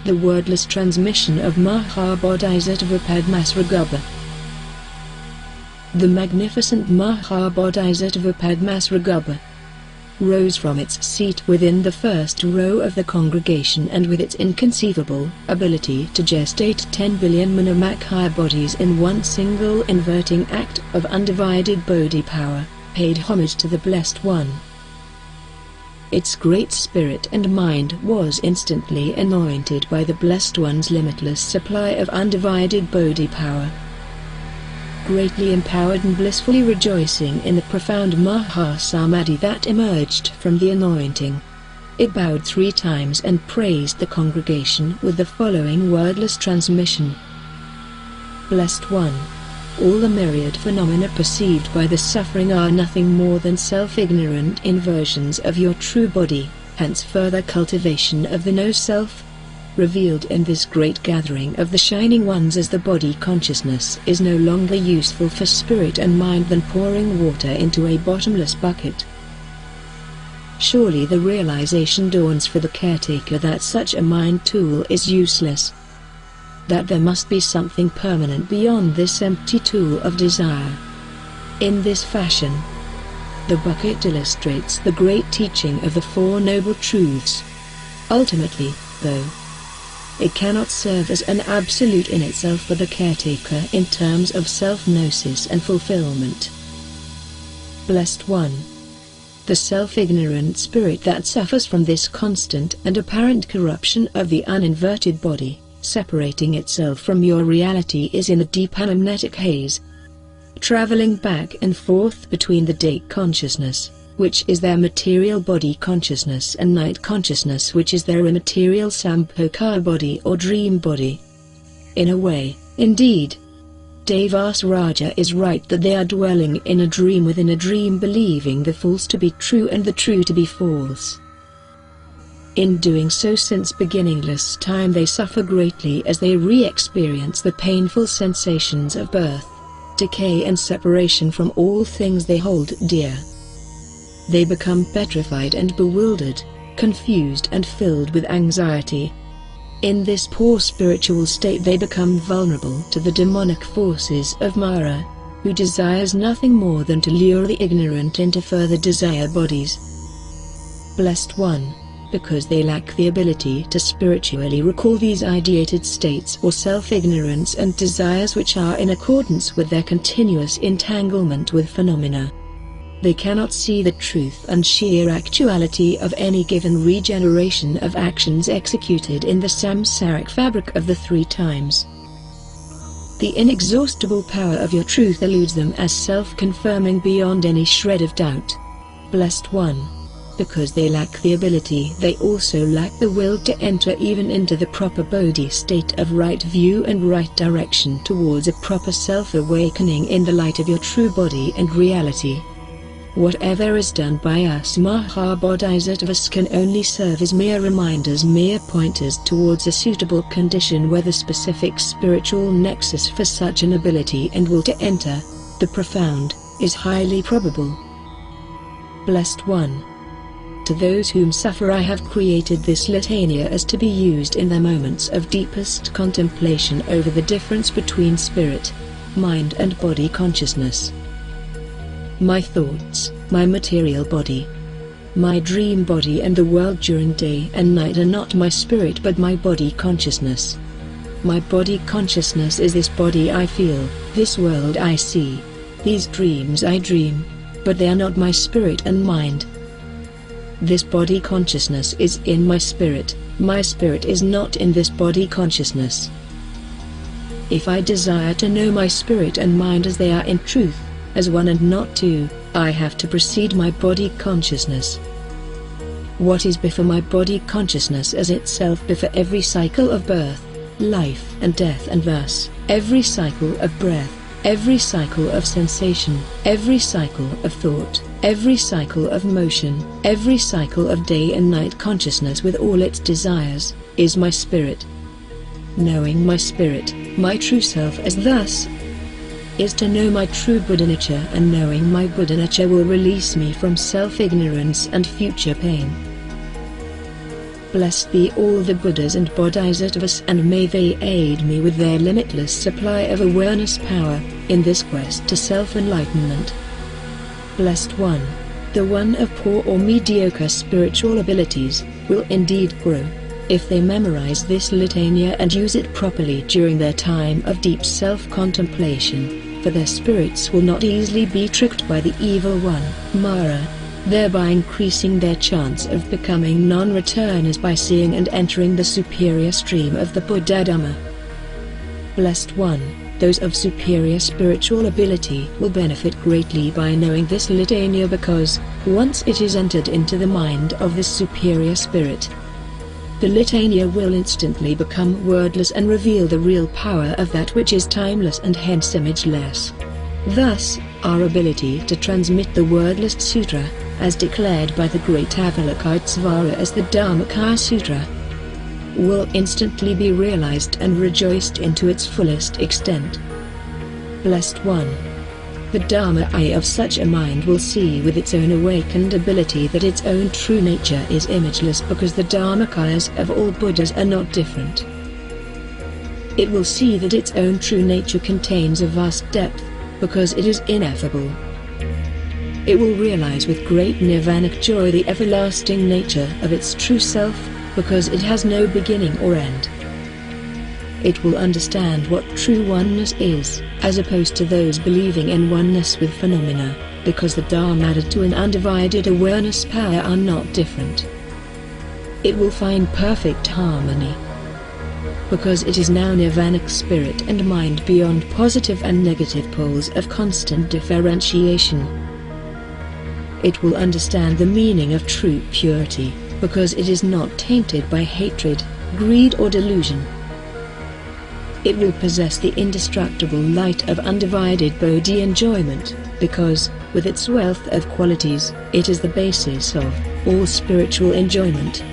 the wordless transmission of Mahabodhisattva Padmasrigarbha. The magnificent Mahabodhisattva Padmasrigarbha rose from its seat within the first row of the congregation, and with its inconceivable ability to gestate 10 billion Vimalakirti bodies in one single inverting act of undivided Bodhi power, paid homage to the Blessed One. Its great spirit and mind was instantly anointed by the Blessed One's limitless supply of undivided Bodhi power. Greatly empowered and blissfully rejoicing in the profound Mahasamadhi that emerged from the anointing, it bowed 3 times and praised the congregation with the following wordless transmission. Blessed One, all the myriad phenomena perceived by the suffering are nothing more than self-ignorant inversions of your true body, hence further cultivation of the no-self, revealed in this great gathering of the Shining Ones as the body consciousness is no longer useful for spirit and mind than pouring water into a bottomless bucket. Surely the realization dawns for the caretaker that such a mind tool is useless, that there must be something permanent beyond this empty tool of desire. In this fashion, the bucket illustrates the great teaching of the Four Noble Truths. Ultimately, though, it cannot serve as an absolute in itself for the caretaker in terms of self-gnosis and fulfillment. Blessed One, the self-ignorant spirit that suffers from this constant and apparent corruption of the uninverted body, separating itself from your reality, is in a deep anamnetic haze, traveling back and forth between the day consciousness, which is their material body consciousness, and night consciousness, which is their immaterial Sambhokara body or dream body. In a way, indeed, Devas Raja is right that they are dwelling in a dream within a dream, believing the false to be true and the true to be false. In doing so since beginningless time they suffer greatly as they re-experience the painful sensations of birth, decay and separation from all things they hold dear. They become petrified and bewildered, confused and filled with anxiety. In this poor spiritual state they become vulnerable to the demonic forces of Mara, who desires nothing more than to lure the ignorant into further desire bodies. Blessed One, because they lack the ability to spiritually recall these ideated states or self-ignorance and desires which are in accordance with their continuous entanglement with phenomena, they cannot see the truth and sheer actuality of any given regeneration of actions executed in the samsaric fabric of the 3 times. The inexhaustible power of your truth eludes them as self-confirming beyond any shred of doubt. Blessed One, because they lack the ability, they also lack the will to enter even into the proper Bodhi state of right view and right direction towards a proper self-awakening in the light of your true body and reality. Whatever is done by us Mahabodhisattvas can only serve as mere reminders, mere pointers towards a suitable condition where the specific spiritual nexus for such an ability and will to enter the profound is highly probable. Blessed One, to those whom suffer I have created this litania as to be used in their moments of deepest contemplation over the difference between spirit, mind and body consciousness. My thoughts, my material body, my dream body and the world during day and night are not my spirit but my body consciousness. My body consciousness is this body I feel, this world I see, these dreams I dream, but they are not my spirit and mind. This body consciousness is in my spirit is not in this body consciousness. If I desire to know my spirit and mind as they are in truth, as one and not two, I have to precede my body consciousness. What is before my body consciousness as itself before every cycle of birth, life and death, and thus, every cycle of breath, every cycle of sensation, every cycle of thought, every cycle of motion, every cycle of day and night consciousness with all its desires, is my spirit. Knowing my spirit, my true self as thus, is to know my true Buddha nature, and knowing my Buddha nature will release me from self-ignorance and future pain. Blessed be all the Buddhas and Bodhisattvas, and may they aid me with their limitless supply of awareness power, in this quest to self-enlightenment. Blessed one, the one of poor or mediocre spiritual abilities, will indeed grow, if they memorize this litania and use it properly during their time of deep self-contemplation, for their spirits will not easily be tricked by the evil one, Mara, thereby increasing their chance of becoming non-returners by seeing and entering the superior stream of the Buddhadharma. Blessed one, those of superior spiritual ability will benefit greatly by knowing this litania, because, once it is entered into the mind of this superior spirit, the litania will instantly become wordless and reveal the real power of that which is timeless and hence imageless. Thus, our ability to transmit the wordless sutra, as declared by the great Avalokitesvara as the Dharmakaya Sutra, will instantly be realized and rejoiced into its fullest extent. Blessed one, the Dharma eye of such a mind will see with its own awakened ability that its own true nature is imageless, because the Dharmakayas of all Buddhas are not different. It will see that its own true nature contains a vast depth, because it is ineffable. It will realize with great nirvanic joy the everlasting nature of its true self, because it has no beginning or end. It will understand what true oneness is, as opposed to those believing in oneness with phenomena, because the Dharma added to an undivided awareness power are not different. It will find perfect harmony, because it is now nirvanic spirit and mind beyond positive and negative poles of constant differentiation. It will understand the meaning of true purity, because it is not tainted by hatred, greed or delusion. It will possess the indestructible light of undivided bodhi enjoyment, because, with its wealth of qualities, it is the basis of all spiritual enjoyment.